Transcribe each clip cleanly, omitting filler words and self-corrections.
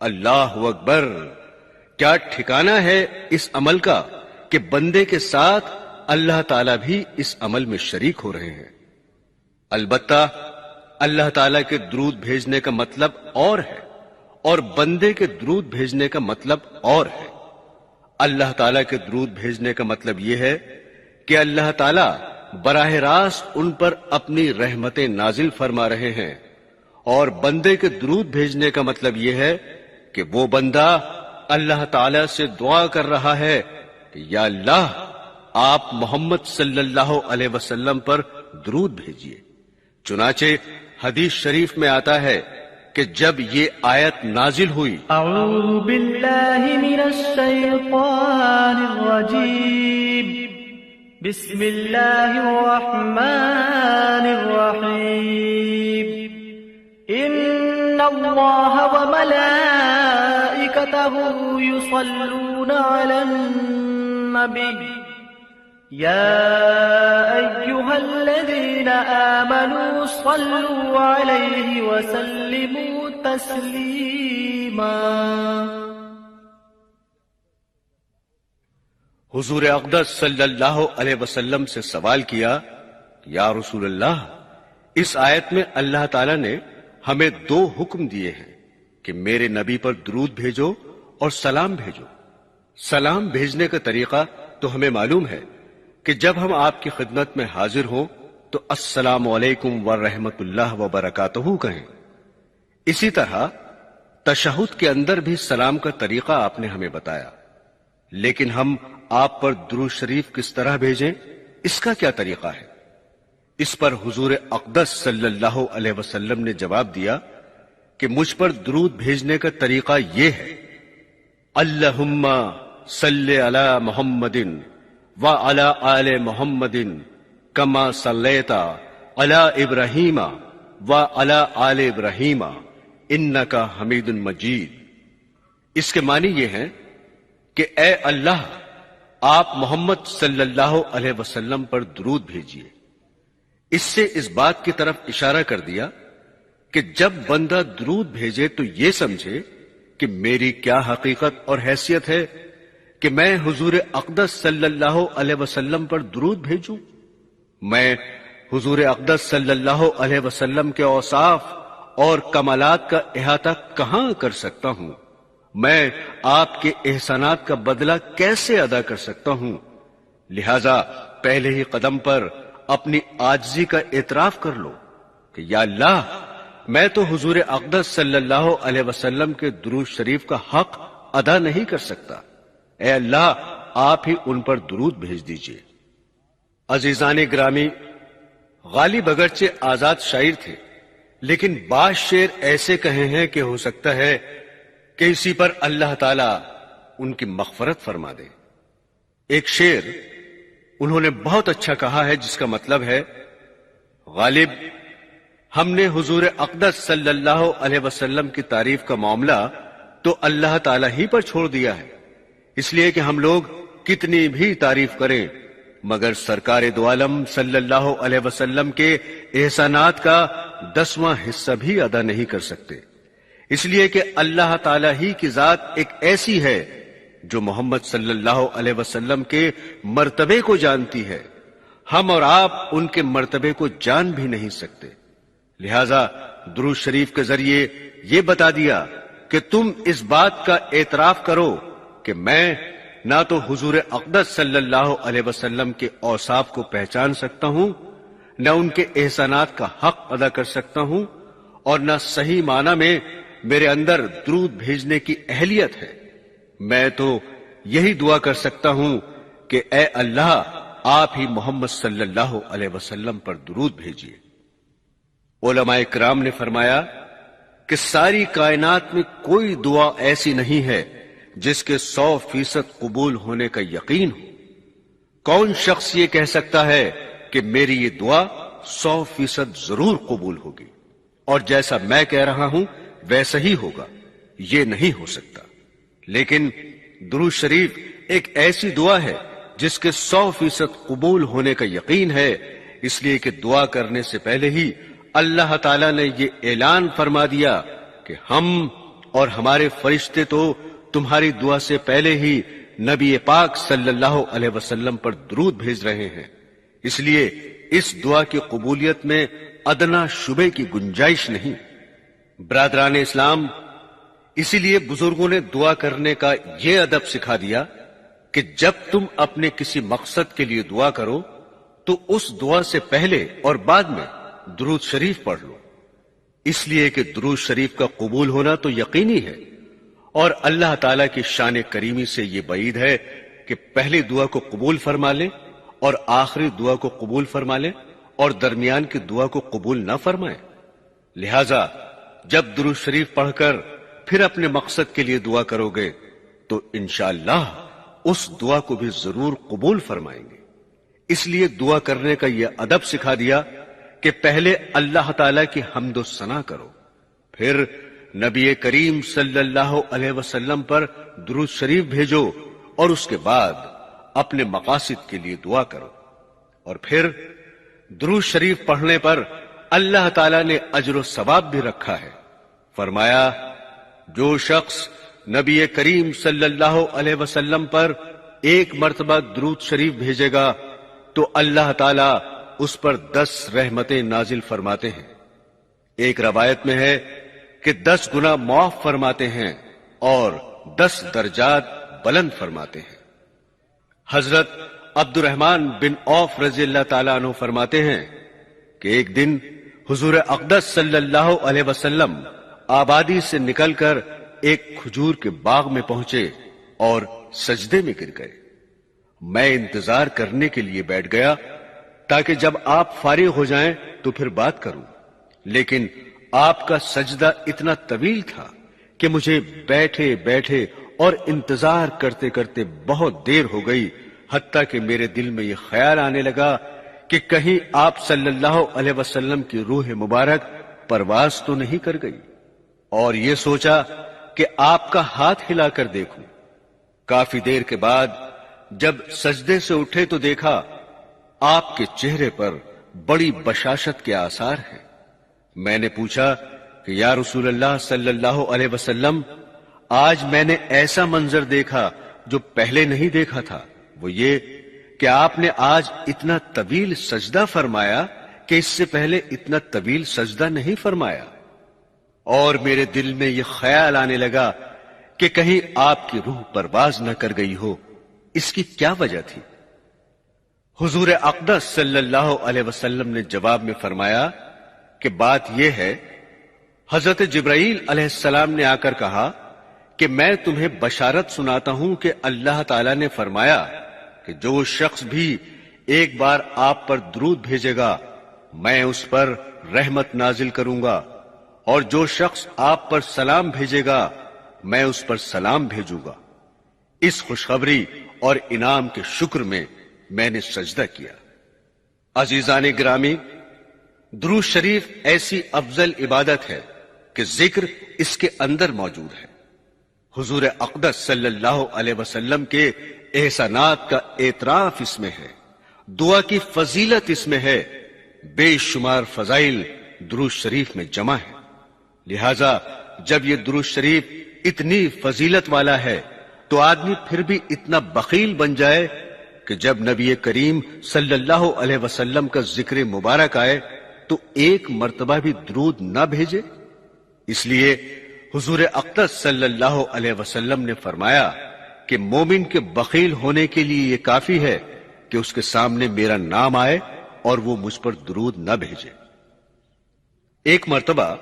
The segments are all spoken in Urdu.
اللہ اکبر! کیا ٹھکانہ ہے اس عمل کا کہ بندے کے ساتھ اللہ تعالیٰ بھی اس عمل میں شریک ہو رہے ہیں۔ البتہ اللہ تعالیٰ کے درود بھیجنے کا مطلب اور ہے اور بندے کے درود بھیجنے کا مطلب اور ہے۔ اللہ تعالیٰ کے درود بھیجنے کا مطلب یہ ہے کہ اللہ تعالیٰ براہ راست ان پر اپنی رحمتیں نازل فرما رہے ہیں، اور بندے کے درود بھیجنے کا مطلب یہ ہے کہ وہ بندہ اللہ تعالیٰ سے دعا کر رہا ہے کہ یا اللہ آپ محمد صلی اللہ علیہ وسلم پر درود بھیجیے۔ چنانچہ حدیث شریف میں آتا ہے کہ جب یہ آیت نازل ہوئی، اعوذ باللہ من الشیطان الرجیم، بسم اللہ الرحمن الرحیم، ان اللہ وملائکتہ یصلون علی النبی یا ایہا الذین آمنوا صلوا علیہ وسلموا تسلیما۔ حضور اقدس صلی اللہ علیہ وسلم سے سوال کیا، یا رسول اللہ، اس آیت میں اللہ تعالیٰ نے ہمیں دو حکم دیے ہیں کہ میرے نبی پر درود بھیجو اور سلام بھیجو۔ سلام بھیجنے کا طریقہ تو ہمیں معلوم ہے کہ جب ہم آپ کی خدمت میں حاضر ہوں تو السلام علیکم ورحمۃ اللہ وبرکاتہ کہیں۔ اسی طرح تشہد کے اندر بھی سلام کا طریقہ آپ نے ہمیں بتایا، لیکن ہم آپ پر درود شریف کس طرح بھیجیں، اس کا کیا طریقہ ہے؟ اس پر حضور اقدس صلی اللہ علیہ وسلم نے جواب دیا کہ مجھ پر درود بھیجنے کا طریقہ یہ ہے، اللہم صلی علی محمد وعلی آل محمد کما صلیت علی ابراہیم وعلی آل ابراہیم انک حمید مجید۔ اس کے معنی یہ ہے کہ اے اللہ، آپ محمد صلی اللہ علیہ وسلم پر درود بھیجیے۔ اس سے اس بات کی طرف اشارہ کر دیا کہ جب بندہ درود بھیجے تو یہ سمجھے کہ میری کیا حقیقت اور حیثیت ہے کہ میں حضور اقدس صلی اللہ علیہ وسلم پر درود بھیجوں۔ میں حضور اقدس صلی اللہ علیہ وسلم کے اوصاف اور کمالات کا احاطہ کہاں کر سکتا ہوں؟ میں آپ کے احسانات کا بدلہ کیسے ادا کر سکتا ہوں؟ لہذا پہلے ہی قدم پر اپنی عاجزی کا اعتراف کر لو کہ یا اللہ، میں تو حضور اقدس صلی اللہ علیہ وسلم کے درود شریف کا حق ادا نہیں کر سکتا۔ اے اللہ، آپ ہی ان پر درود بھیج دیجئے۔ عزیزان گرامی، غالب اگرچہ آزاد شاعر تھے، لیکن بعض شعر ایسے کہے ہیں کہ ہو سکتا ہے کہ اسی پر اللہ تعالیٰ ان کی مغفرت فرما دے۔ ایک شعر انہوں نے بہت اچھا کہا ہے، جس کا مطلب ہے، غالب، ہم نے حضور اقدس صلی اللہ علیہ وسلم کی تعریف کا معاملہ تو اللہ تعالیٰ ہی پر چھوڑ دیا ہے، اس لیے کہ ہم لوگ کتنی بھی تعریف کریں مگر سرکار دو عالم صلی اللہ علیہ وسلم کے احسانات کا 10واں حصہ بھی ادا نہیں کر سکتے، اس لیے کہ اللہ تعالیٰ ہی کی ذات ایک ایسی ہے جو محمد صلی اللہ علیہ وسلم کے مرتبے کو جانتی ہے، ہم اور آپ ان کے مرتبے کو جان بھی نہیں سکتے۔ لہذا درود شریف کے ذریعے یہ بتا دیا کہ تم اس بات کا اعتراف کرو کہ میں نہ تو حضور اقدس صلی اللہ علیہ وسلم کے اوصاف کو پہچان سکتا ہوں، نہ ان کے احسانات کا حق ادا کر سکتا ہوں، اور نہ صحیح معنی میں میرے اندر درود بھیجنے کی اہلیت ہے۔ میں تو یہی دعا کر سکتا ہوں کہ اے اللہ، آپ ہی محمد صلی اللہ علیہ وسلم پر درود بھیجیے۔ علماء کرام نے فرمایا کہ ساری کائنات میں کوئی دعا ایسی نہیں ہے جس کے 100% قبول ہونے کا یقین ہو۔ کون شخص یہ کہہ سکتا ہے کہ میری یہ دعا 100% ضرور قبول ہوگی اور جیسا میں کہہ رہا ہوں ویسا ہی ہوگا؟ یہ نہیں ہو سکتا۔ لیکن درود شریف ایک ایسی دعا ہے جس کے 100% قبول ہونے کا یقین ہے، اس لیے کہ دعا کرنے سے پہلے ہی اللہ تعالیٰ نے یہ اعلان فرما دیا کہ ہم اور ہمارے فرشتے تو تمہاری دعا سے پہلے ہی نبی پاک صلی اللہ علیہ وسلم پر درود بھیج رہے ہیں، اس لیے اس دعا کی قبولیت میں ادنا شبے کی گنجائش نہیں۔ برادران اسلام، اسی لیے بزرگوں نے دعا کرنے کا یہ ادب سکھا دیا کہ جب تم اپنے کسی مقصد کے لیے دعا کرو تو اس دعا سے پہلے اور بعد میں درود شریف پڑھ لو، اس لیے کہ درود شریف کا قبول ہونا تو یقینی ہے، اور اللہ تعالیٰ کی شان کریمی سے یہ بعید ہے کہ پہلی دعا کو قبول فرما لے اور آخری دعا کو قبول فرما لے اور درمیان کی دعا کو قبول نہ فرمائے۔ لہذا جب درود شریف پڑھ کر پھر اپنے مقصد کے لیے دعا کرو گے تو انشاءاللہ اس دعا کو بھی ضرور قبول فرمائیں گے۔ اس لیے دعا کرنے کا یہ ادب سکھا دیا کہ پہلے اللہ تعالیٰ کی حمد و ثنا کرو، پھر نبی کریم صلی اللہ علیہ وسلم پر درود شریف بھیجو اور اس کے بعد اپنے مقاصد کے لیے دعا کرو، اور پھر درود شریف پڑھنے پر اللہ تعالیٰ نے اجر و ثواب بھی رکھا ہے۔ فرمایا، جو شخص نبی کریم صلی اللہ علیہ وسلم پر ایک مرتبہ درود شریف بھیجے گا تو اللہ تعالیٰ اس پر 10 رحمتیں نازل فرماتے ہیں۔ ایک روایت میں ہے کہ 10 گنا معاف فرماتے ہیں اور 10 درجات بلند فرماتے ہیں۔ حضرت عبد الرحمن بن عوف رضی اللہ تعالیٰ عنہ فرماتے ہیں کہ ایک دن حضور اقدس صلی اللہ علیہ وسلم آبادی سے نکل کر ایک کھجور کے باغ میں پہنچے اور سجدے میں گر گئے۔ میں انتظار کرنے کے لیے بیٹھ گیا تاکہ جب آپ فارغ ہو جائیں تو پھر بات کروں، لیکن آپ کا سجدہ اتنا طویل تھا کہ مجھے بیٹھے بیٹھے اور انتظار کرتے کرتے بہت دیر ہو گئی، حتیٰ کہ میرے دل میں یہ خیال آنے لگا کہ کہیں آپ صلی اللہ علیہ وسلم کی روح مبارک پرواز تو نہیں کر گئی، اور یہ سوچا کہ آپ کا ہاتھ ہلا کر دیکھوں۔ کافی دیر کے بعد جب سجدے سے اٹھے تو دیکھا آپ کے چہرے پر بڑی بشاشت کے آثار ہیں۔ میں نے پوچھا کہ یا رسول اللہ صلی اللہ علیہ وسلم، آج میں نے ایسا منظر دیکھا جو پہلے نہیں دیکھا تھا، وہ یہ کہ آپ نے آج اتنا طویل سجدہ فرمایا کہ اس سے پہلے اتنا طویل سجدہ نہیں فرمایا، اور میرے دل میں یہ خیال آنے لگا کہ کہیں آپ کی روح پرواز نہ کر گئی ہو۔ اس کی کیا وجہ تھی؟ حضور اقدس صلی اللہ علیہ وسلم نے جواب میں فرمایا کہ بات یہ ہے، حضرت جبرائیل علیہ السلام نے آ کر کہا کہ میں تمہیں بشارت سناتا ہوں کہ اللہ تعالیٰ نے فرمایا کہ جو شخص بھی ایک بار آپ پر درود بھیجے گا میں اس پر رحمت نازل کروں گا، اور جو شخص آپ پر سلام بھیجے گا میں اس پر سلام بھیجوں گا۔ اس خوشخبری اور انعام کے شکر میں نے سجدہ کیا۔ عزیزان گرامی، درود شریف ایسی افضل عبادت ہے کہ ذکر اس کے اندر موجود ہے۔ حضور اقدس صلی اللہ علیہ وسلم کے احسانات کا اعتراف اس میں ہے، دعا کی فضیلت اس میں ہے، بے شمار فضائل درود شریف میں جمع ہے۔ لہذا جب یہ درود شریف اتنی فضیلت والا ہے تو آدمی پھر بھی اتنا بخیل بن جائے کہ جب نبی کریم صلی اللہ علیہ وسلم کا ذکر مبارک آئے تو ایک مرتبہ بھی درود نہ بھیجے۔ اس لیے حضور اقدس صلی اللہ علیہ وسلم نے فرمایا کہ مومن کے بخیل ہونے کے لیے یہ کافی ہے کہ اس کے سامنے میرا نام آئے اور وہ مجھ پر درود نہ بھیجے۔ ایک مرتبہ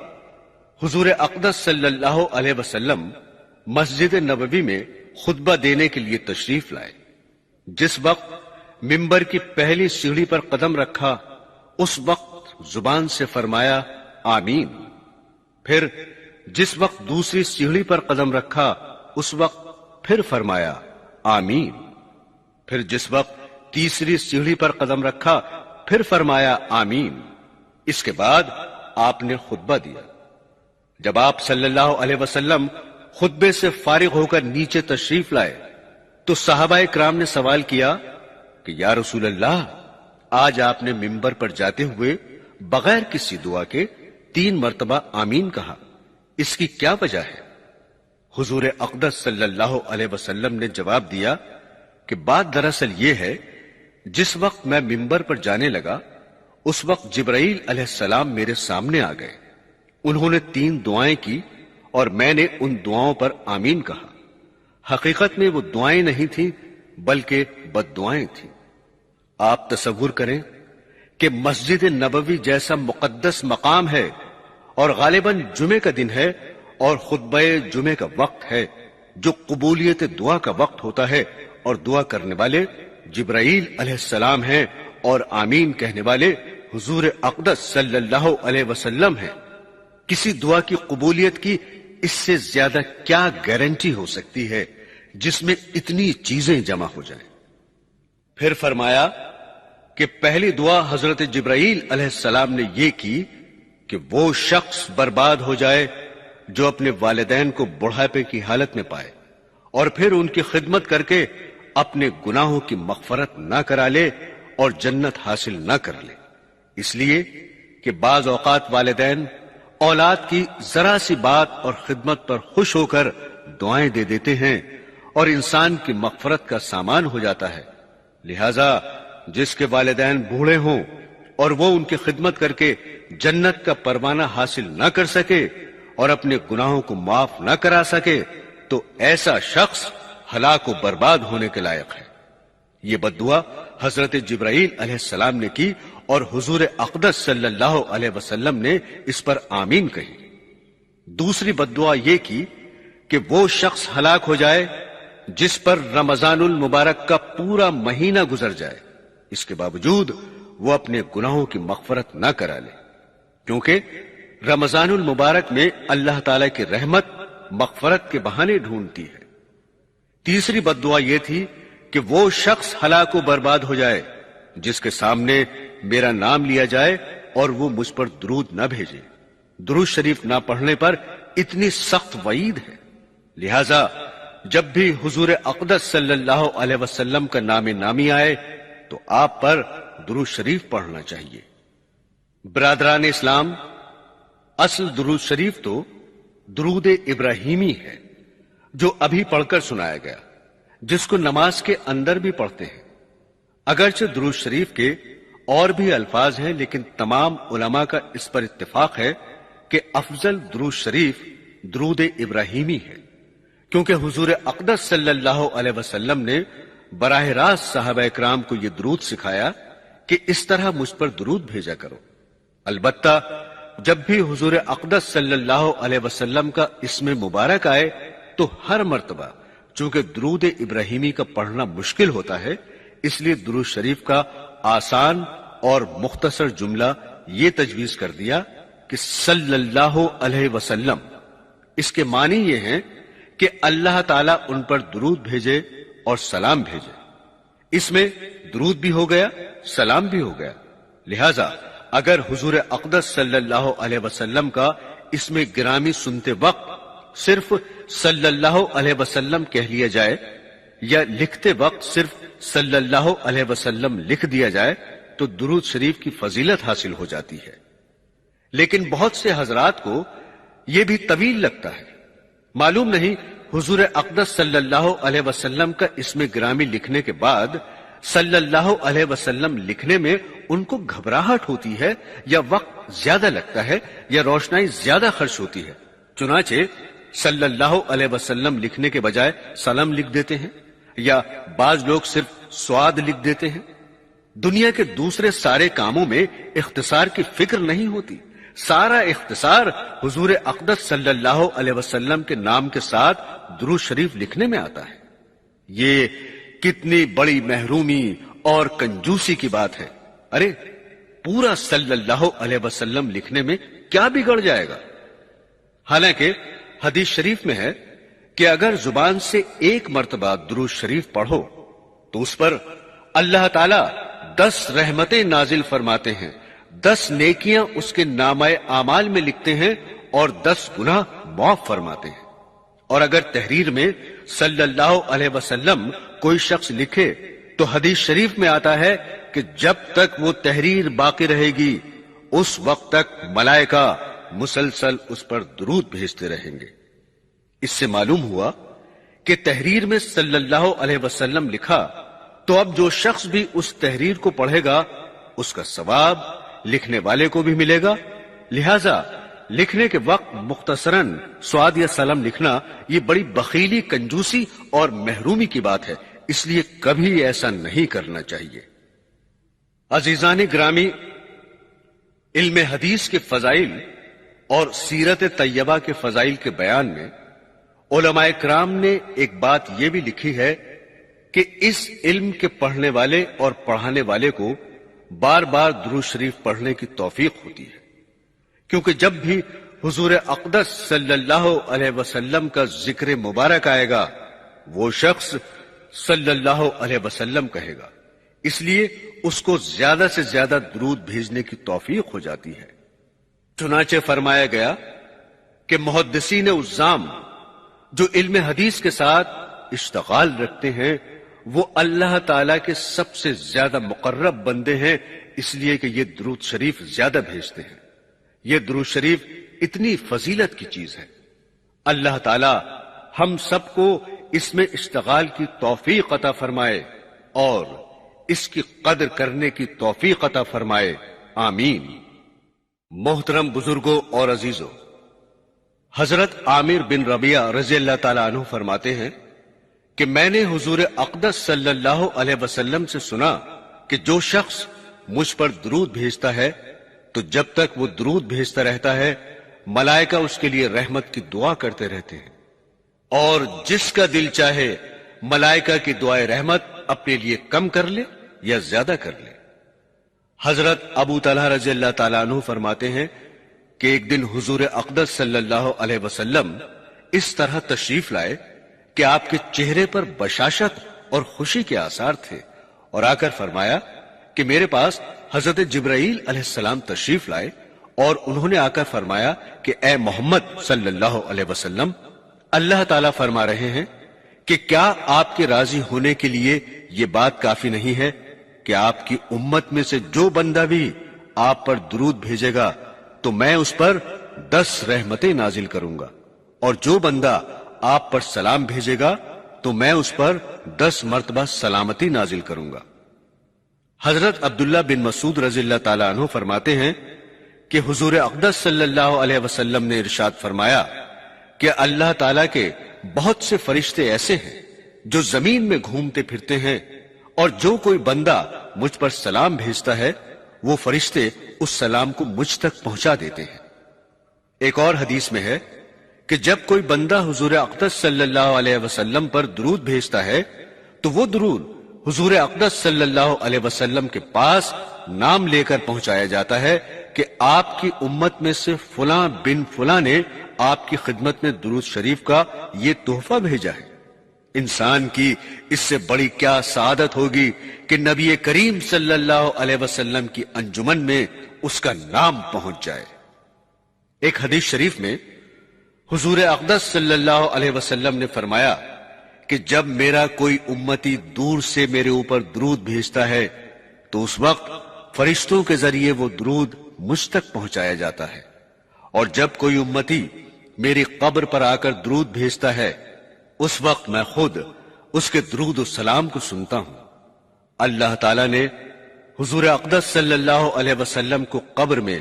حضور اقدس صلی اللہ علیہ وسلم مسجد نبوی میں خطبہ دینے کے لیے تشریف لائے۔ جس وقت منبر کی پہلی سیڑھی پر قدم رکھا اس وقت زبان سے فرمایا آمین، پھر جس وقت دوسری سیڑھی پر قدم رکھا اس وقت پھر فرمایا آمین، پھر جس وقت تیسری سیڑھی پر قدم رکھا پھر فرمایا آمین۔ اس کے بعد آپ نے خطبہ دیا۔ جب آپ صلی اللہ علیہ وسلم خطبے سے فارغ ہو کر نیچے تشریف لائے تو صحابہ کرام نے سوال کیا کہ یا رسول اللہ، آج آپ نے منبر پر جاتے ہوئے بغیر کسی دعا کے 3 مرتبہ آمین کہا، اس کی کیا وجہ ہے؟ حضور اقدس صلی اللہ علیہ وسلم نے جواب دیا کہ بات دراصل یہ ہے، جس وقت میں منبر پر جانے لگا اس وقت جبرائیل علیہ السلام میرے سامنے آ گئے۔ انہوں نے 3 دعائیں کی اور میں نے ان دعاؤں پر آمین کہا۔ حقیقت میں وہ دعائیں نہیں تھیں بلکہ بد دعائیں تھیں۔ آپ تصور کریں کہ مسجد نبوی جیسا مقدس مقام ہے اور غالباً جمعے کا دن ہے اور خطبہ جمعے کا وقت ہے جو قبولیت دعا کا وقت ہوتا ہے، اور دعا کرنے والے جبرائیل علیہ السلام ہیں اور آمین کہنے والے حضور اقدس صلی اللہ علیہ وسلم ہیں۔ کسی دعا کی قبولیت کی اس سے زیادہ کیا گارنٹی ہو سکتی ہے جس میں اتنی چیزیں جمع ہو جائیں؟ پھر فرمایا کہ پہلی دعا حضرت جبرائیل علیہ السلام نے یہ کی کہ وہ شخص برباد ہو جائے جو اپنے والدین کو بڑھاپے کی حالت میں پائے اور پھر ان کی خدمت کر کے اپنے گناہوں کی مغفرت نہ کرا لے اور جنت حاصل نہ کر لے، اس لیے کہ بعض اوقات والدین اولاد کی ذرا سی بات اور خدمت پر خوش ہو کر دعائیں دے دیتے ہیں اور انسان کی مغفرت کا سامان ہو جاتا ہے۔ لہذا جس کے والدین بوڑھے ہوں اور وہ ان کی خدمت کر کے جنت کا پروانہ حاصل نہ کر سکے اور اپنے گناہوں کو معاف نہ کرا سکے تو ایسا شخص ہلاک و برباد ہونے کے لائق ہے۔ یہ بد دعا حضرت جبرائیل علیہ السلام نے کی اور حضور اقدس صلی اللہ علیہ وسلم نے اس پر آمین کہی۔ دوسری بد دعا یہ کی کہ وہ شخص ہلاک ہو جائے جس پر رمضان المبارک کا پورا مہینہ گزر جائے، اس کے باوجود وہ اپنے گناہوں کی مغفرت نہ کرا لے، کیونکہ رمضان المبارک میں اللہ تعالی کی رحمت مغفرت کے بہانے ڈھونڈتی ہے۔ تیسری بد دعا یہ تھی کہ وہ شخص ہلاک و برباد ہو جائے جس کے سامنے میرا نام لیا جائے اور وہ مجھ پر درود نہ بھیجے۔ درود شریف نہ پڑھنے پر اتنی سخت وعید ہے، لہذا جب بھی حضور اقدس صلی اللہ علیہ وسلم کا نام نامی آئے تو آپ پر درود شریف پڑھنا چاہیے۔ برادران اسلام، اصل درود شریف تو درود ابراہیمی ہے جو ابھی پڑھ کر سنایا گیا، جس کو نماز کے اندر بھی پڑھتے ہیں۔ اگرچہ درود شریف کے اور بھی الفاظ ہیں، لیکن تمام علماء کا اس پر اتفاق ہے کہ افضل درود شریف درود ابراہیمی ہے، کیونکہ حضور اقدس صلی اللہ علیہ وسلم نے براہ راست صحابہ اکرام کو یہ درود سکھایا کہ اس طرح مجھ پر درود بھیجا کرو۔ البتہ جب بھی حضور اقدس صلی اللہ علیہ وسلم کا اسم مبارک آئے تو ہر مرتبہ چونکہ درود ابراہیمی کا پڑھنا مشکل ہوتا ہے، اس لیے درود شریف کا آسان اور مختصر جملہ یہ تجویز کر دیا کہ صلی اللہ علیہ وسلم۔ اس کے معنی یہ ہیں کہ اللہ تعالیٰ ان پر درود بھیجے اور سلام بھیجے۔ اس میں درود بھی ہو گیا، سلام بھی ہو گیا۔ لہذا اگر حضور اقدس صلی اللہ علیہ وسلم کا اسم گرامی سنتے وقت صرف صلی اللہ علیہ وسلم کہہ لیا جائے یا لکھتے وقت صرف صلی اللہ علیہ وسلم لکھ دیا جائے تو درود شریف کی فضیلت حاصل ہو جاتی ہے، لیکن بہت سے حضرات کو یہ بھی طویل لگتا ہے۔ معلوم نہیں حضور اقدس صلی اللہ علیہ وسلم کا اسم گرامی لکھنے کے بعد صلی اللہ علیہ وسلم لکھنے میں ان کو گھبراہٹ ہوتی ہے یا وقت زیادہ لگتا ہے یا روشنائی زیادہ خرچ ہوتی ہے، چنانچہ صلی اللہ علیہ وسلم لکھنے کے بجائے سلام لکھ دیتے ہیں یا بعض لوگ صرف سواد لکھ دیتے ہیں۔ دنیا کے دوسرے سارے کاموں میں اختصار کی فکر نہیں ہوتی، سارا اختصار حضور اقدس صلی اللہ علیہ وسلم کے نام کے ساتھ درود شریف لکھنے میں آتا ہے۔ یہ کتنی بڑی محرومی اور کنجوسی کی بات ہے۔ ارے پورا صلی اللہ علیہ وسلم لکھنے میں کیا بگڑ جائے گا؟ حالانکہ حدیث شریف میں ہے کہ اگر زبان سے ایک مرتبہ درود شریف پڑھو تو اس پر اللہ تعالی 10 رحمتیں نازل فرماتے ہیں، 10 نیکیاں اس کے نامہ اعمال میں لکھتے ہیں اور 10 گناہ معاف فرماتے ہیں۔ اور اگر تحریر میں صلی اللہ علیہ وسلم کوئی شخص لکھے تو حدیث شریف میں آتا ہے کہ جب تک وہ تحریر باقی رہے گی اس وقت تک ملائکہ مسلسل اس پر درود بھیجتے رہیں گے۔ اس سے معلوم ہوا کہ تحریر میں صلی اللہ علیہ وسلم لکھا تو اب جو شخص بھی اس تحریر کو پڑھے گا اس کا ثواب لکھنے والے کو بھی ملے گا، لہذا لکھنے کے وقت مختصراً سواد یا سلام لکھنا یہ بڑی بخیلی، کنجوسی اور محرومی کی بات ہے، اس لیے کبھی ایسا نہیں کرنا چاہیے۔ عزیزان گرامی، علم حدیث کے فضائل اور سیرت طیبہ کے فضائل کے بیان میں علماء کرام نے ایک بات یہ بھی لکھی ہے کہ اس علم کے پڑھنے والے اور پڑھانے والے کو بار بار درود شریف پڑھنے کی توفیق ہوتی ہے، کیونکہ جب بھی حضور اقدس صلی اللہ علیہ وسلم کا ذکر مبارک آئے گا وہ شخص صلی اللہ علیہ وسلم کہے گا، اس لیے اس کو زیادہ سے زیادہ درود بھیجنے کی توفیق ہو جاتی ہے۔ چنانچہ فرمایا گیا کہ محدثین عظام جو علم حدیث کے ساتھ اشتغال رکھتے ہیں وہ اللہ تعالی کے سب سے زیادہ مقرب بندے ہیں، اس لیے کہ یہ درود شریف زیادہ بھیجتے ہیں۔ یہ درود شریف اتنی فضیلت کی چیز ہے۔ اللہ تعالی ہم سب کو اس میں اشتغال کی توفیق عطا فرمائے اور اس کی قدر کرنے کی توفیق عطا فرمائے، آمین۔ محترم بزرگوں اور عزیزوں، حضرت عامر بن ربیعہ رضی اللہ تعالیٰ عنہ فرماتے ہیں کہ میں نے حضور اقدس صلی اللہ علیہ وسلم سے سنا کہ جو شخص مجھ پر درود بھیجتا ہے تو جب تک وہ درود بھیجتا رہتا ہے ملائکہ اس کے لیے رحمت کی دعا کرتے رہتے ہیں، اور جس کا دل چاہے ملائکہ کی دعائے رحمت اپنے لیے کم کر لے یا زیادہ کر لے۔ حضرت ابو طلحہ رضی اللہ تعالیٰ عنہ فرماتے ہیں کہ ایک دن حضور اقدس صلی اللہ علیہ وسلم اس طرح تشریف لائے کہ آپ کے چہرے پر بشاشت اور خوشی کے آثار تھے، اور آ کر فرمایا کہ میرے پاس حضرت جبرائیل علیہ السلام تشریف لائے اور انہوں نے آ کر فرمایا کہ اے محمد صلی اللہ علیہ وسلم، اللہ تعالیٰ فرما رہے ہیں کہ کیا آپ کے راضی ہونے کے لیے یہ بات کافی نہیں ہے کہ آپ کی امت میں سے جو بندہ بھی آپ پر درود بھیجے گا تو میں اس پر 10 رحمتیں نازل کروں گا، اور جو بندہ آپ پر سلام بھیجے گا تو میں اس پر 10 مرتبہ سلامتی نازل کروں گا۔ حضرت عبداللہ بن مسعود رضی اللہ تعالیٰ عنہ فرماتے ہیں کہ حضور اقدس صلی اللہ علیہ وسلم نے ارشاد فرمایا کہ اللہ تعالیٰ کے بہت سے فرشتے ایسے ہیں جو زمین میں گھومتے پھرتے ہیں، اور جو کوئی بندہ مجھ پر سلام بھیجتا ہے وہ فرشتے اس سلام کو مجھ تک پہنچا دیتے ہیں۔ ایک اور حدیث میں ہے کہ جب کوئی بندہ حضور اقدس صلی اللہ علیہ وسلم پر درود بھیجتا ہے تو وہ درود حضور اقدس صلی اللہ علیہ وسلم کے پاس نام لے کر پہنچایا جاتا ہے کہ آپ کی امت میں سے فلاں بن فلاں نے آپ کی خدمت میں درود شریف کا یہ تحفہ بھیجا ہے۔ انسان کی اس سے بڑی کیا سعادت ہوگی کہ نبی کریم صلی اللہ علیہ وسلم کی انجمن میں اس کا نام پہنچ جائے۔ ایک حدیث شریف میں حضور اقدس صلی اللہ علیہ وسلم نے فرمایا کہ جب میرا کوئی امتی دور سے میرے اوپر درود بھیجتا ہے تو اس وقت فرشتوں کے ذریعے وہ درود مجھ تک پہنچایا جاتا ہے، اور جب کوئی امتی میری قبر پر آ کر درود بھیجتا ہے اس وقت میں خود اس کے درود و سلام کو سنتا ہوں۔ اللہ تعالیٰ نے حضور اقدس صلی اللہ علیہ وسلم کو قبر میں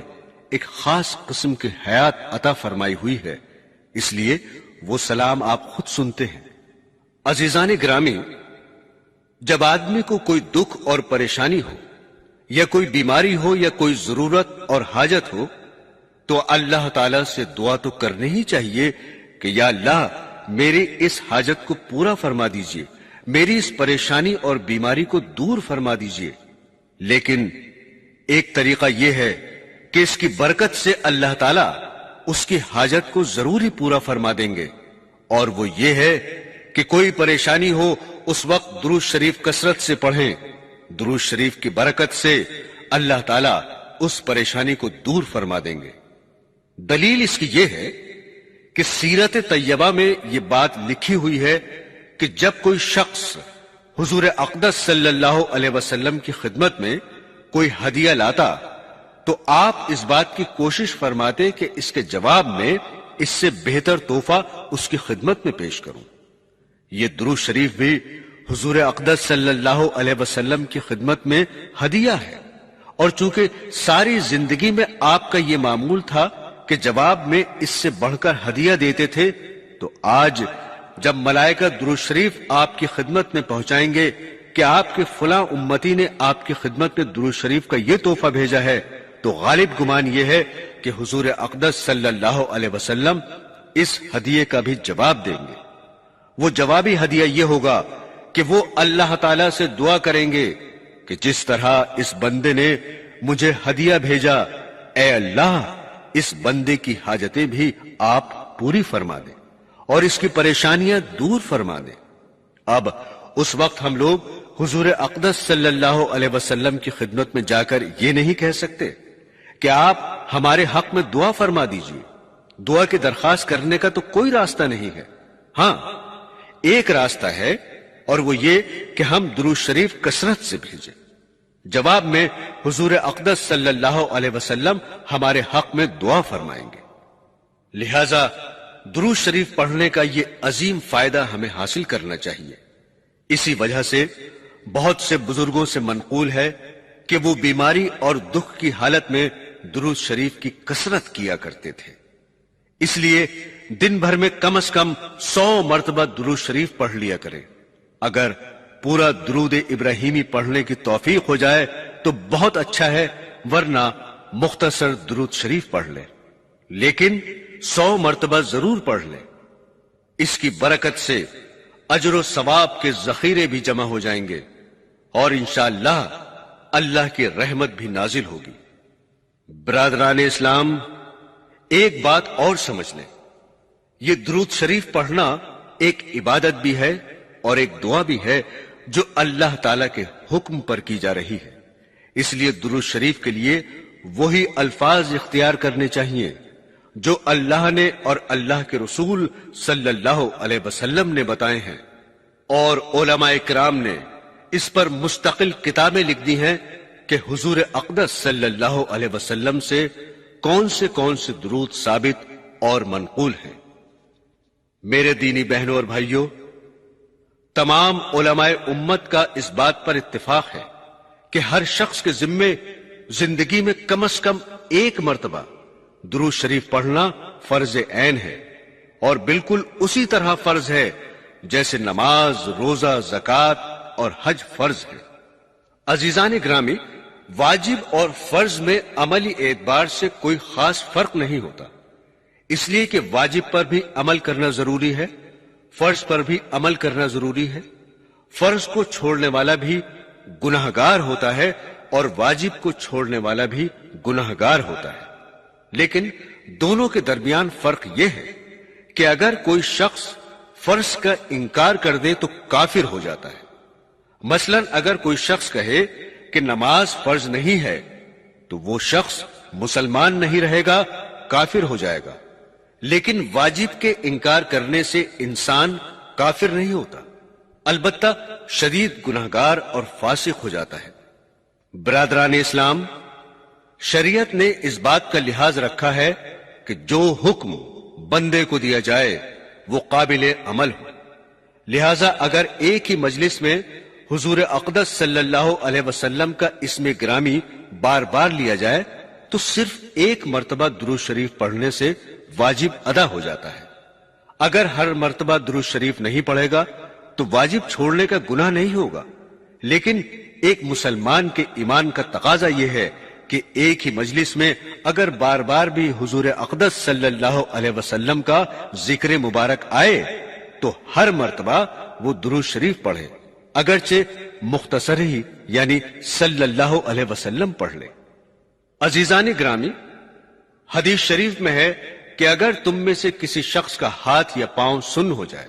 ایک خاص قسم کی حیات عطا فرمائی ہوئی ہے، اس لیے وہ سلام آپ خود سنتے ہیں۔ عزیزان گرامی، جب آدمی کو کوئی دکھ اور پریشانی ہو یا کوئی بیماری ہو یا کوئی ضرورت اور حاجت ہو تو اللہ تعالیٰ سے دعا تو کرنی ہی چاہیے کہ یا اللہ میری اس حاجت کو پورا فرما دیجئے، میری اس پریشانی اور بیماری کو دور فرما دیجئے۔ لیکن ایک طریقہ یہ ہے کہ اس کی برکت سے اللہ تعالیٰ اس کی حاجت کو ضرور ہی پورا فرما دیں گے، اور وہ یہ ہے کہ کوئی پریشانی ہو اس وقت درود شریف کثرت سے پڑھیں، درود شریف کی برکت سے اللہ تعالیٰ اس پریشانی کو دور فرما دیں گے۔ دلیل اس کی یہ ہے کہ سیرت طیبہ میں یہ بات لکھی ہوئی ہے کہ جب کوئی شخص حضور اقدس صلی اللہ علیہ وسلم کی خدمت میں کوئی ہدیہ لاتا تو آپ اس بات کی کوشش فرماتے کہ اس کے جواب میں اس سے بہتر تحفہ اس کی خدمت میں پیش کروں۔ یہ درود شریف بھی حضور اقدس صلی اللہ علیہ وسلم کی خدمت میں ہدیہ ہے، اور چونکہ ساری زندگی میں آپ کا یہ معمول تھا کہ جواب میں اس سے بڑھ کر ہدیہ دیتے تھے، تو آج جب ملائکہ درود شریف آپ کی خدمت میں پہنچائیں گے کہ آپ کے فلاں امتی نے آپ کی خدمت میں درود شریف کا یہ تحفہ بھیجا ہے، تو غالب گمان یہ ہے کہ حضور اقدس صلی اللہ علیہ وسلم اس ہدیے کا بھی جواب دیں گے۔ وہ جوابی ہدیہ یہ ہوگا کہ وہ اللہ تعالیٰ سے دعا کریں گے کہ جس طرح اس بندے نے مجھے ہدیہ بھیجا، اے اللہ اس بندے کی حاجتیں بھی آپ پوری فرما دیں اور اس کی پریشانیاں دور فرما دیں۔ اب اس وقت ہم لوگ حضور اقدس صلی اللہ علیہ وسلم کی خدمت میں جا کر یہ نہیں کہہ سکتے کہ آپ ہمارے حق میں دعا فرما دیجئے۔ دعا کی درخواست کرنے کا تو کوئی راستہ نہیں ہے۔ ہاں، ایک راستہ ہے، اور وہ یہ کہ ہم درود شریف کثرت سے بھیجیں۔ جواب میں حضور اقدس صلی اللہ علیہ وسلم ہمارے حق میں دعا فرمائیں گے۔ لہذا درود شریف پڑھنے کا یہ عظیم فائدہ ہمیں حاصل کرنا چاہیے۔ اسی وجہ سے بہت سے بزرگوں سے منقول ہے کہ وہ بیماری اور دکھ کی حالت میں درود شریف کی کثرت کیا کرتے تھے۔ اس لیے دن بھر میں کم از کم 100 مرتبہ درود شریف پڑھ لیا کریں۔ اگر پورا درود ابراہیمی پڑھنے کی توفیق ہو جائے تو بہت اچھا ہے، ورنہ مختصر درود شریف پڑھ لیں، لیکن 100 مرتبہ ضرور پڑھ لیں۔ اس کی برکت سے اجر و ثواب کے ذخیرے بھی جمع ہو جائیں گے، اور انشاءاللہ اللہ کی رحمت بھی نازل ہوگی۔ برادران اسلام، ایک بات اور سمجھ لیں، یہ درود شریف پڑھنا ایک عبادت بھی ہے اور ایک دعا بھی ہے جو اللہ تعالی کے حکم پر کی جا رہی ہے۔ اس لیے درود شریف کے لیے وہی الفاظ اختیار کرنے چاہیے جو اللہ نے اور اللہ کے رسول صلی اللہ علیہ وسلم نے بتائے ہیں، اور علماء کرام نے اس پر مستقل کتابیں لکھ دی ہیں کہ حضور اقدس صلی اللہ علیہ وسلم سے کون سے درود ثابت اور منقول ہیں۔ میرے دینی بہنوں اور بھائیوں، تمام علماء امت کا اس بات پر اتفاق ہے کہ ہر شخص کے ذمے زندگی میں کم از کم ایک مرتبہ درود شریف پڑھنا فرض عین ہے، اور بالکل اسی طرح فرض ہے جیسے نماز، روزہ، زکوٰۃ اور حج فرض ہے۔ عزیزان گرامی، واجب اور فرض میں عملی اعتبار سے کوئی خاص فرق نہیں ہوتا، اس لیے کہ واجب پر بھی عمل کرنا ضروری ہے، فرض پر بھی عمل کرنا ضروری ہے۔ فرض کو چھوڑنے والا بھی گناہگار ہوتا ہے اور واجب کو چھوڑنے والا بھی گناہگار ہوتا ہے، لیکن دونوں کے درمیان فرق یہ ہے کہ اگر کوئی شخص فرض کا انکار کر دے تو کافر ہو جاتا ہے۔ مثلا اگر کوئی شخص کہے کہ نماز فرض نہیں ہے تو وہ شخص مسلمان نہیں رہے گا، کافر ہو جائے گا، لیکن واجب کے انکار کرنے سے انسان کافر نہیں ہوتا، البتہ شدید گناہگار اور فاسق ہو جاتا ہے۔ برادران اسلام، شریعت نے اس بات کا لحاظ رکھا ہے کہ جو حکم بندے کو دیا جائے وہ قابل عمل ہو۔ لہذا اگر ایک ہی مجلس میں حضور اقدس صلی اللہ علیہ وسلم کا اسم گرامی بار بار لیا جائے تو صرف ایک مرتبہ درود شریف پڑھنے سے واجب ادا ہو جاتا ہے۔ اگر ہر مرتبہ درود شریف نہیں پڑھے گا تو واجب چھوڑنے کا گناہ نہیں ہوگا، لیکن ایک مسلمان کے ایمان کا تقاضا یہ ہے کہ ایک ہی مجلس میں اگر بار بار بھی حضور اقدس صلی اللہ علیہ وسلم کا ذکر مبارک آئے تو ہر مرتبہ وہ درود شریف پڑھے، اگرچہ مختصر ہی، یعنی صلی اللہ علیہ وسلم پڑھ لے۔ عزیزان گرامی، حدیث شریف میں ہے کہ اگر تم میں سے کسی شخص کا ہاتھ یا پاؤں سن ہو جائے،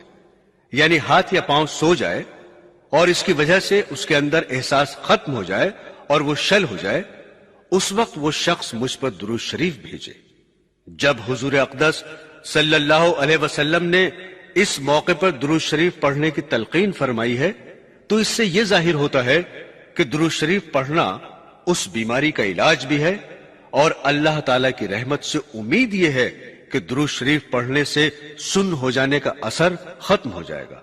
یعنی ہاتھ یا پاؤں سو جائے اور اس کی وجہ سے اس کے اندر احساس ختم ہو جائے اور وہ شل ہو جائے، اس وقت وہ شخص مجھ پر درود شریف بھیجے۔ جب حضور اقدس صلی اللہ علیہ وسلم نے اس موقع پر درود شریف پڑھنے کی تلقین فرمائی ہے تو اس سے یہ ظاہر ہوتا ہے کہ درود شریف پڑھنا اس بیماری کا علاج بھی ہے اور اللہ تعالی کی رحمت سے امید یہ ہے کہ درود شریف پڑھنے سے سن ہو جانے کا اثر ختم ہو جائے گا۔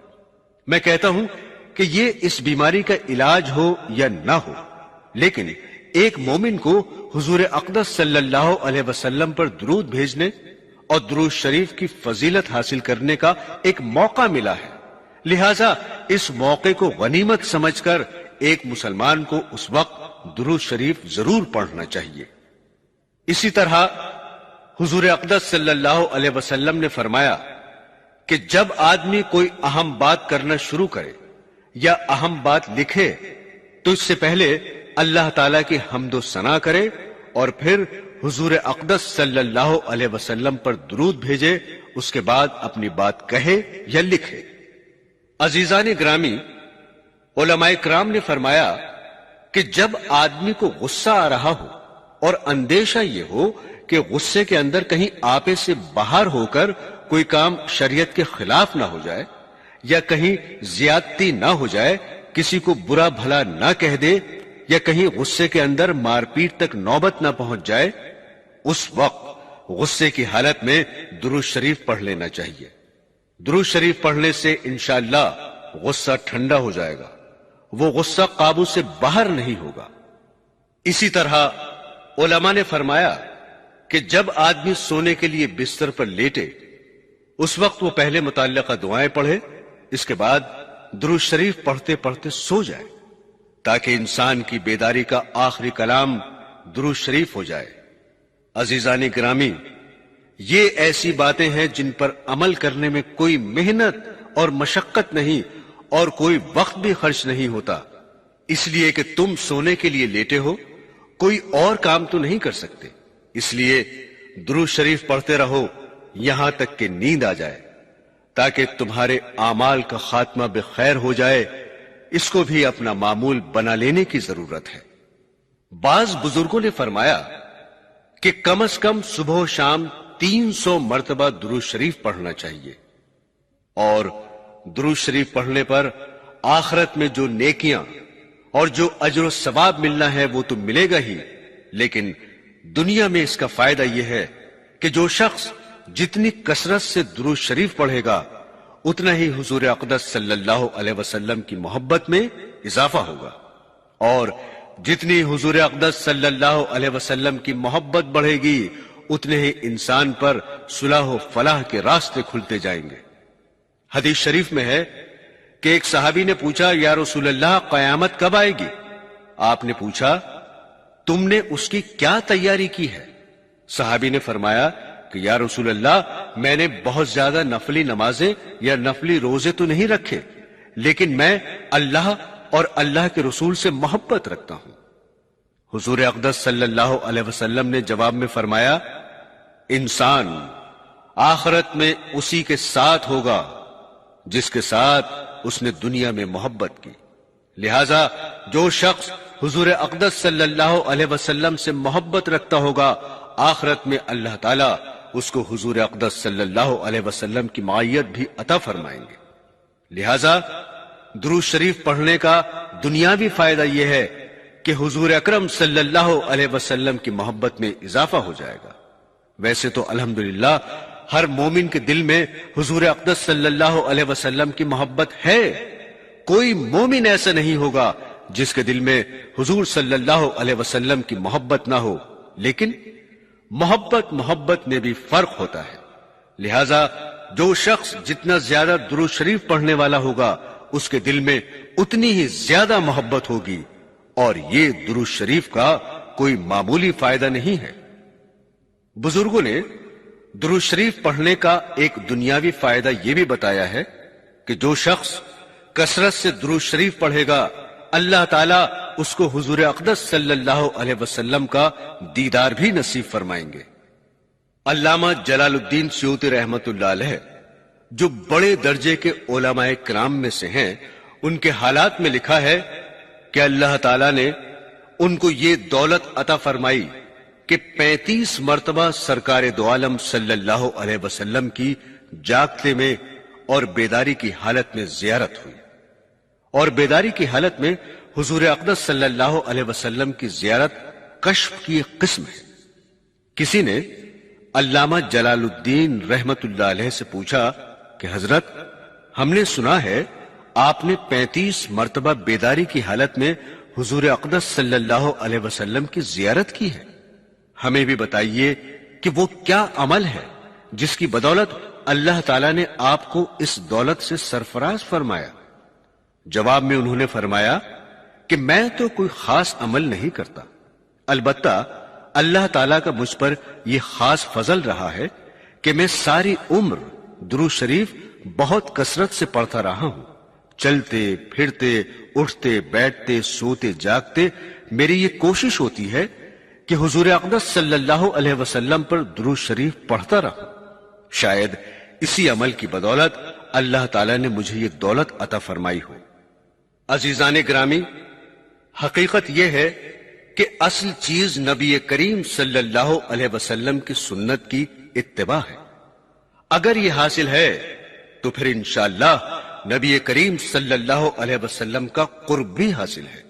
میں کہتا ہوں کہ یہ اس بیماری کا علاج ہو یا نہ ہو، لیکن ایک مومن کو حضور اقدس صلی اللہ علیہ وسلم پر درود بھیجنے اور درود شریف کی فضیلت حاصل کرنے کا ایک موقع ملا ہے، لہذا اس موقع کو غنیمت سمجھ کر ایک مسلمان کو اس وقت درود شریف ضرور پڑھنا چاہیے۔ اسی طرح حضور اقدس صلی اللہ علیہ وسلم نے فرمایا کہ جب آدمی کوئی اہم بات کرنا شروع کرے یا اہم بات لکھے تو اس سے پہلے اللہ تعالیٰ کی حمد و ثنا کرے اور پھر حضور اقدس صلی اللہ علیہ وسلم پر درود بھیجے، اس کے بعد اپنی بات کہے یا لکھے۔ عزیزان گرامی، علماء کرام نے فرمایا کہ جب آدمی کو غصہ آ رہا ہو اور اندیشہ یہ ہو کہ غصے کے اندر کہیں آپے سے باہر ہو کر کوئی کام شریعت کے خلاف نہ ہو جائے یا کہیں زیادتی نہ ہو جائے، کسی کو برا بھلا نہ کہہ دے یا کہیں غصے کے اندر مار پیٹ تک نوبت نہ پہنچ جائے، اس وقت غصے کی حالت میں درود شریف پڑھ لینا چاہیے۔ درود شریف پڑھنے سے انشاءاللہ غصہ ٹھنڈا ہو جائے گا، وہ غصہ قابو سے باہر نہیں ہوگا۔ اسی طرح علماء نے فرمایا کہ جب آدمی سونے کے لیے بستر پر لیٹے اس وقت وہ پہلے متعلقہ دعائیں پڑھے، اس کے بعد درود شریف پڑھتے پڑھتے سو جائے تاکہ انسان کی بیداری کا آخری کلام درود شریف ہو جائے۔ عزیزان گرامی، یہ ایسی باتیں ہیں جن پر عمل کرنے میں کوئی محنت اور مشقت نہیں اور کوئی وقت بھی خرچ نہیں ہوتا، اس لیے کہ تم سونے کے لیے لیٹے ہو، کوئی اور کام تو نہیں کر سکتے، اس لیے درود شریف پڑھتے رہو یہاں تک کہ نیند آ جائے تاکہ تمہارے اعمال کا خاتمہ بخیر ہو جائے۔ اس کو بھی اپنا معمول بنا لینے کی ضرورت ہے۔ بعض بزرگوں نے فرمایا کہ کم از کم صبح و شام 300 مرتبہ درود شریف پڑھنا چاہیے، اور درود شریف پڑھنے پر آخرت میں جو نیکیاں اور جو اجر و ثواب ملنا ہے وہ تو ملے گا ہی، لیکن دنیا میں اس کا فائدہ یہ ہے کہ جو شخص جتنی کثرت سے درود شریف پڑھے گا اتنا ہی حضور اقدس صلی اللہ علیہ وسلم کی محبت میں اضافہ ہوگا، اور جتنی حضور اقدس صلی اللہ علیہ وسلم کی محبت بڑھے گی اتنے ہی انسان پر صلاح و فلاح کے راستے کھلتے جائیں گے۔ حدیث شریف میں ہے کہ ایک صحابی نے پوچھا، یا رسول اللہ قیامت کب آئے گی؟ آپ نے پوچھا تم نے اس کی کیا تیاری کی ہے؟ صحابی نے فرمایا کہ یا رسول اللہ میں نے بہت زیادہ نفلی نمازیں یا نفلی روزے تو نہیں رکھے، لیکن میں اللہ اور اللہ کے رسول سے محبت رکھتا ہوں۔ حضور اقدس صلی اللہ علیہ وسلم نے جواب میں فرمایا، انسان آخرت میں اسی کے ساتھ ہوگا جس کے ساتھ اس نے دنیا میں محبت کی، لہذا جو شخص حضور اقدس صلی اللہ علیہ وسلم سے محبت رکھتا ہوگا آخرت میں اللہ تعالیٰ اس کو حضور اقدس صلی اللہ علیہ وسلم کی معیت بھی عطا فرمائیں گے۔ لہذا درود شریف پڑھنے کا دنیاوی فائدہ یہ ہے کہ حضور اکرم صلی اللہ علیہ وسلم کی محبت میں اضافہ ہو جائے گا۔ ویسے تو الحمدللہ ہر مومن کے دل میں حضور اقدس صلی اللہ علیہ وسلم کی محبت ہے، کوئی مومن ایسا نہیں ہوگا جس کے دل میں حضور صلی اللہ علیہ وسلم کی محبت نہ ہو، لیکن محبت میں بھی فرق ہوتا ہے، لہذا جو شخص جتنا زیادہ درود شریف پڑھنے والا ہوگا اس کے دل میں اتنی ہی زیادہ محبت ہوگی، اور یہ درود شریف کا کوئی معمولی فائدہ نہیں ہے۔ بزرگوں نے درود شریف پڑھنے کا ایک دنیاوی فائدہ یہ بھی بتایا ہے کہ جو شخص کثرت سے درود شریف پڑھے گا اللہ تعالیٰ اس کو حضور اقدس صلی اللہ علیہ وسلم کا دیدار بھی نصیب فرمائیں گے۔ علامہ جلال الدین سیوطی رحمت اللہ علیہ جو بڑے درجے کے علماء کرام میں سے ہیں، ان کے حالات میں لکھا ہے کہ اللہ تعالیٰ نے ان کو یہ دولت عطا فرمائی کہ 35 مرتبہ سرکار دو عالم صلی اللہ علیہ وسلم کی جاگتے میں اور بیداری کی حالت میں زیارت ہوئی، اور بیداری کی حالت میں حضور اقدس صلی اللہ علیہ وسلم کی زیارت کشف کی ایک قسم ہے، کسی نے علامہ جلال الدین رحمت اللہ علیہ سے پوچھا کہ حضرت، ہم نے سنا ہے آپ نے 35 مرتبہ بیداری کی حالت میں حضور اقدس صلی اللہ علیہ وسلم کی زیارت کی ہے، ہمیں بھی بتائیے کہ وہ کیا عمل ہے جس کی بدولت اللہ تعالیٰ نے آپ کو اس دولت سے سرفراز فرمایا۔ جواب میں انہوں نے فرمایا کہ میں تو کوئی خاص عمل نہیں کرتا، البتہ اللہ تعالیٰ کا مجھ پر یہ خاص فضل رہا ہے کہ میں ساری عمر درود شریف بہت کثرت سے پڑھتا رہا ہوں۔ چلتے پھرتے اٹھتے بیٹھتے سوتے جاگتے میری یہ کوشش ہوتی ہے کہ حضور اقدس صلی اللہ علیہ وسلم پر درود شریف پڑھتا رہوں۔ شاید اسی عمل کی بدولت اللہ تعالیٰ نے مجھے یہ دولت عطا فرمائی ہو۔ عزیزان گرامی، حقیقت یہ ہے کہ اصل چیز نبی کریم صلی اللہ علیہ وسلم کی سنت کی اتباع ہے۔ اگر یہ حاصل ہے تو پھر انشاءاللہ نبی کریم صلی اللہ علیہ وسلم کا قرب بھی حاصل ہے۔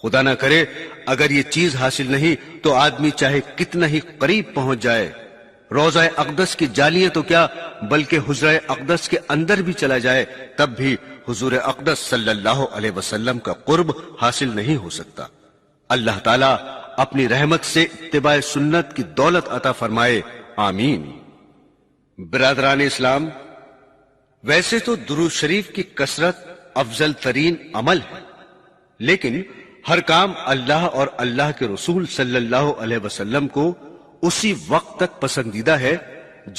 خدا نہ کرے اگر یہ چیز حاصل نہیں تو آدمی چاہے کتنا ہی قریب پہنچ جائے، روضہ اقدس کی جالیاں تو کیا بلکہ حجرہ اقدس کے اندر بھی چلا جائے، تب بھی حضور اقدس صلی اللہ علیہ وسلم کا قرب حاصل نہیں ہو سکتا۔ اللہ تعالیٰ اپنی رحمت سے اتباع سنت کی دولت عطا فرمائے، آمین۔ برادران اسلام، ویسے تو درود شریف کی کثرت افضل ترین عمل ہے، لیکن ہر کام اللہ اور اللہ کے رسول صلی اللہ علیہ وسلم کو اسی وقت تک پسندیدہ ہے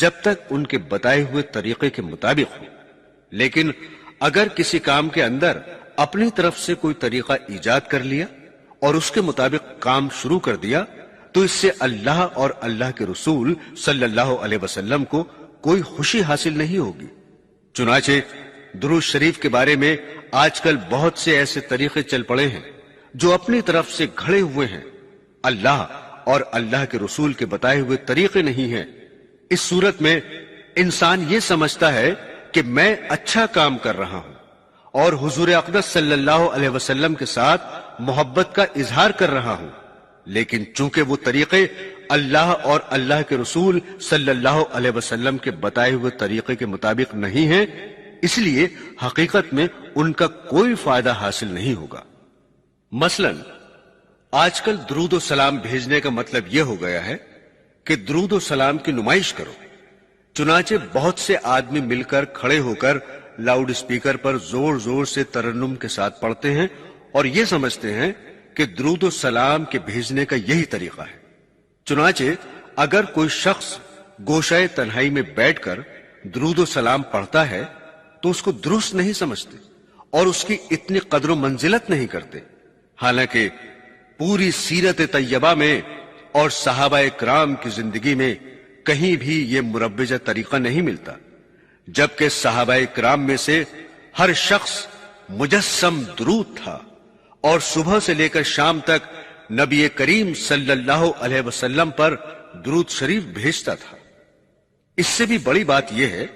جب تک ان کے بتائے ہوئے طریقے کے مطابق ہو۔ لیکن اگر کسی کام کے اندر اپنی طرف سے کوئی طریقہ ایجاد کر لیا اور اس کے مطابق کام شروع کر دیا تو اس سے اللہ اور اللہ کے رسول صلی اللہ علیہ وسلم کو کوئی خوشی حاصل نہیں ہوگی۔ چنانچہ درود شریف کے بارے میں آج کل بہت سے ایسے طریقے چل پڑے ہیں جو اپنی طرف سے گھڑے ہوئے ہیں، اللہ اور اللہ کے رسول کے بتائے ہوئے طریقے نہیں ہیں۔ اس صورت میں انسان یہ سمجھتا ہے کہ میں اچھا کام کر رہا ہوں اور حضور اقدس صلی اللہ علیہ وسلم کے ساتھ محبت کا اظہار کر رہا ہوں، لیکن چونکہ وہ طریقے اللہ اور اللہ کے رسول صلی اللہ علیہ وسلم کے بتائے ہوئے طریقے کے مطابق نہیں ہیں، اس لیے حقیقت میں ان کا کوئی فائدہ حاصل نہیں ہوگا۔ مثلا آج کل درود و سلام بھیجنے کا مطلب یہ ہو گیا ہے کہ درود و سلام کی نمائش کرو۔ چنانچہ بہت سے آدمی مل کر کھڑے ہو کر لاؤڈ اسپیکر پر زور زور سے ترنم کے ساتھ پڑھتے ہیں اور یہ سمجھتے ہیں کہ درود و سلام کے بھیجنے کا یہی طریقہ ہے۔ چنانچہ اگر کوئی شخص گوشہ تنہائی میں بیٹھ کر درود و سلام پڑھتا ہے تو اس کو درست نہیں سمجھتے اور اس کی اتنی قدر و منزلت نہیں کرتے، حالانکہ پوری سیرت طیبہ میں اور صحابہ کرام کی زندگی میں کہیں بھی یہ مروجہ طریقہ نہیں ملتا، جبکہ صحابہ کرام میں سے ہر شخص مجسم درود تھا اور صبح سے لے کر شام تک نبی کریم صلی اللہ علیہ وسلم پر درود شریف بھیجتا تھا۔ اس سے بھی بڑی بات یہ ہے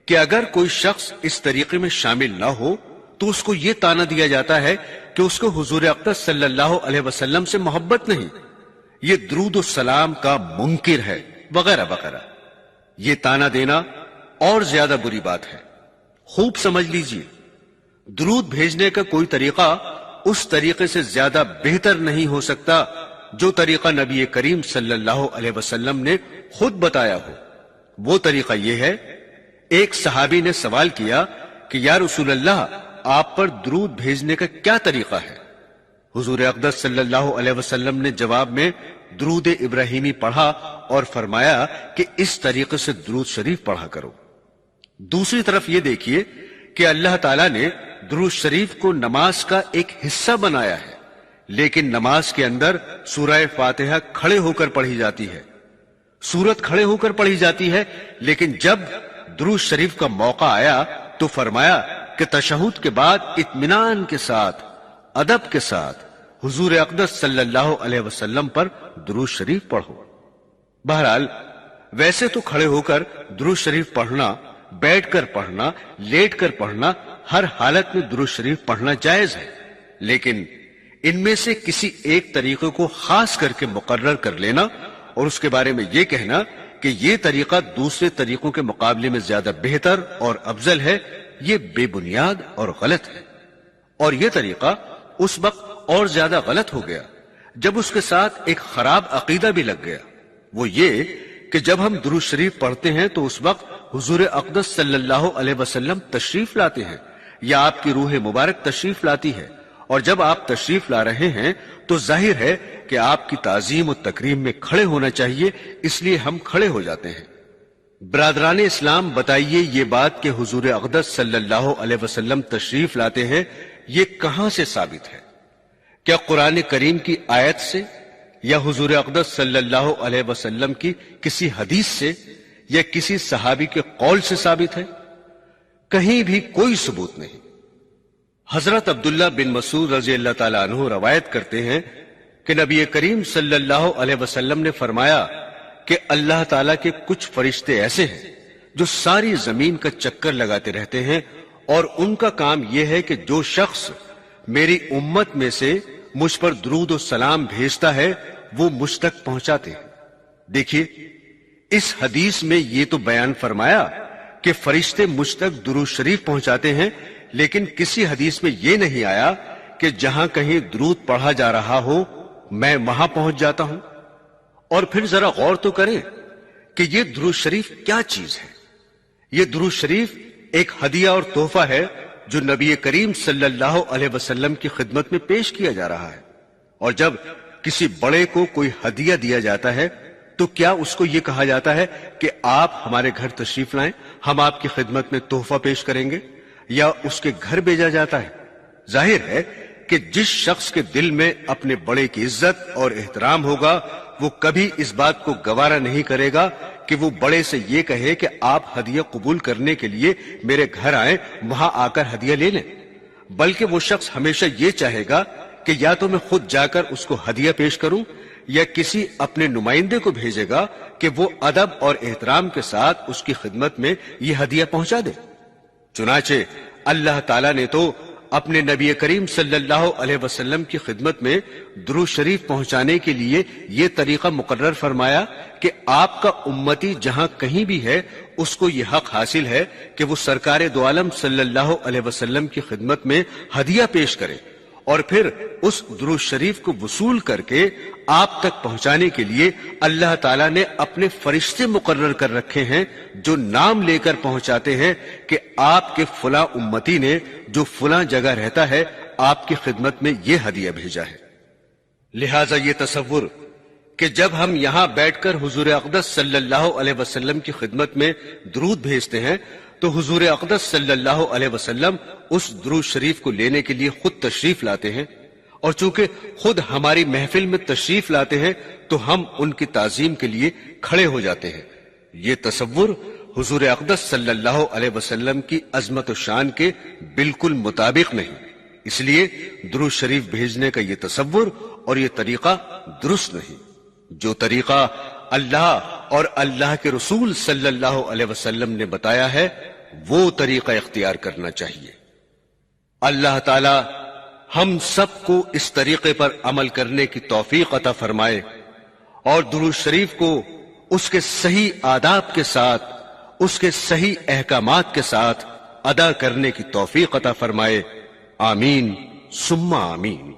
کہ اگر کوئی شخص اس طریقے میں شامل نہ ہو تو اس کو یہ طعنہ دیا جاتا ہے کہ اس کو حضور اقدس صلی اللہ علیہ وسلم سے محبت نہیں، یہ درود و سلام کا منکر ہے، وغیرہ وغیرہ۔ یہ طعنہ دینا اور زیادہ بری بات ہے۔ خوب سمجھ لیجئے، درود بھیجنے کا کوئی طریقہ اس طریقے سے زیادہ بہتر نہیں ہو سکتا جو طریقہ نبی کریم صلی اللہ علیہ وسلم نے خود بتایا ہو۔ وہ طریقہ یہ ہے، ایک صحابی نے سوال کیا کہ یا رسول اللہ، آپ پر درود بھیجنے کا کیا طریقہ ہے؟ حضور اقدس صلی اللہ علیہ وسلم نے جواب میں درود ابراہیمی پڑھا اور فرمایا کہ اس طریقے سے درود شریف پڑھا کرو۔ دوسری طرف یہ دیکھیے کہ اللہ تعالیٰ نے درود شریف کو نماز کا ایک حصہ بنایا ہے، لیکن نماز کے اندر سورہ فاتحہ کھڑے ہو کر پڑھی جاتی ہے، سورت کھڑے ہو کر پڑھی جاتی ہے، لیکن جب درود شریف کا موقع آیا تو فرمایا کہ تشہد کے بعد اطمینان کے ساتھ، ادب کے ساتھ حضور اقدس صلی اللہ علیہ وسلم پر درود شریف پڑھو۔ بہرحال ویسے تو کھڑے ہو کر درود شریف پڑھنا، بیٹھ کر پڑھنا، لیٹ کر پڑھنا، ہر حالت میں درود شریف پڑھنا جائز ہے، لیکن ان میں سے کسی ایک طریقے کو خاص کر کے مقرر کر لینا اور اس کے بارے میں یہ کہنا کہ یہ طریقہ دوسرے طریقوں کے مقابلے میں زیادہ بہتر اور افضل ہے، یہ بے بنیاد اور غلط ہے۔ اور یہ طریقہ اس وقت اور زیادہ غلط ہو گیا جب اس کے ساتھ ایک خراب عقیدہ بھی لگ گیا، وہ یہ کہ جب ہم درود شریف پڑھتے ہیں تو اس وقت حضور اقدس صلی اللہ علیہ وسلم تشریف لاتے ہیں یا آپ کی روح مبارک تشریف لاتی ہے، اور جب آپ تشریف لا رہے ہیں تو ظاہر ہے کہ آپ کی تعظیم و تکریم میں کھڑے ہونا چاہیے، اس لیے ہم کھڑے ہو جاتے ہیں۔ برادران اسلام، بتائیے یہ بات کہ حضور اقدس صلی اللہ علیہ وسلم تشریف لاتے ہیں، یہ کہاں سے ثابت ہے؟ کیا قرآن کریم کی آیت سے یا حضور اقدس صلی اللہ علیہ وسلم کی کسی حدیث سے یا کسی صحابی کے قول سے ثابت ہے؟ کہیں بھی کوئی ثبوت نہیں۔ حضرت عبداللہ بن مسعود رضی اللہ تعالیٰ عنہ روایت کرتے ہیں کہ نبی کریم صلی اللہ علیہ وسلم نے فرمایا کہ اللہ تعالیٰ کے کچھ فرشتے ایسے ہیں جو ساری زمین کا چکر لگاتے رہتے ہیں، اور ان کا کام یہ ہے کہ جو شخص میری امت میں سے مجھ پر درود و سلام بھیجتا ہے وہ مجھ تک پہنچاتے ہیں۔ دیکھیے، اس حدیث میں یہ تو بیان فرمایا کہ فرشتے مجھ تک درود شریف پہنچاتے ہیں، لیکن کسی حدیث میں یہ نہیں آیا کہ جہاں کہیں درود پڑھا جا رہا ہو میں وہاں پہنچ جاتا ہوں۔ اور پھر ذرا غور تو کریں کہ یہ درود شریف کیا چیز ہے۔ یہ درود شریف ایک ہدیہ اور تحفہ ہے جو نبی کریم صلی اللہ علیہ وسلم کی خدمت میں پیش کیا جا رہا ہے، اور جب کسی بڑے کو کوئی ہدیہ دیا جاتا ہے تو کیا اس کو یہ کہا جاتا ہے کہ آپ ہمارے گھر تشریف لائیں، ہم آپ کی خدمت میں تحفہ پیش کریں گے، یا اس کے گھر بھیجا جاتا ہے؟ ظاہر ہے کہ جس شخص کے دل میں اپنے بڑے کی عزت اور احترام ہوگا وہ کبھی اس بات کو گوارا نہیں کرے گا کہ وہ بڑے سے یہ کہے کہ آپ ہدیہ قبول کرنے کے لیے میرے گھر آئیں، وہاں آ کر ہدیہ لے لیں، بلکہ وہ شخص ہمیشہ یہ چاہے گا کہ یا تو میں خود جا کر اس کو ہدیہ پیش کروں یا کسی اپنے نمائندے کو بھیجے گا کہ وہ ادب اور احترام کے ساتھ اس کی خدمت میں یہ ہدیہ پہنچا دے۔ چنانچہ اللہ تعالیٰ نے تو اپنے نبی کریم صلی اللہ علیہ وسلم کی خدمت میں درود شریف پہنچانے کے لیے یہ طریقہ مقرر فرمایا کہ آپ کا امتی جہاں کہیں بھی ہے اس کو یہ حق حاصل ہے کہ وہ سرکار دو عالم صلی اللہ علیہ وسلم کی خدمت میں ہدیہ پیش کرے، اور پھر اس درود شریف کو وصول کر کے آپ تک پہنچانے کے لیے اللہ تعالیٰ نے اپنے فرشتے مقرر کر رکھے ہیں جو نام لے کر پہنچاتے ہیں کہ آپ کے فلاں امتی نے جو فلاں جگہ رہتا ہے آپ کی خدمت میں یہ ہدیہ بھیجا ہے۔ لہٰذا یہ تصور کہ جب ہم یہاں بیٹھ کر حضور اقدس صلی اللہ علیہ وسلم کی خدمت میں درود بھیجتے ہیں تو حضور اقدس صلی اللہ علیہ وسلم اس درود شریف کو لینے کے لیے خود تشریف لاتے ہیں، اور چونکہ خود ہماری محفل میں تشریف لاتے ہیں تو ہم ان کی تعظیم کے لیے کھڑے ہو جاتے ہیں۔ یہ تصور حضور اقدس صلی اللہ علیہ وسلم کی عظمت و شان کے بالکل مطابق نہیں، اس لیے درود شریف بھیجنے کا یہ تصور اور یہ طریقہ درست نہیں۔ جو طریقہ اللہ اور اللہ کے رسول صلی اللہ علیہ وسلم نے بتایا ہے وہ طریقہ اختیار کرنا چاہیے۔ اللہ تعالی ہم سب کو اس طریقے پر عمل کرنے کی توفیق عطا فرمائے، اور درود شریف کو اس کے صحیح آداب کے ساتھ، اس کے صحیح احکامات کے ساتھ ادا کرنے کی توفیق عطا فرمائے۔ آمین ثم آمین۔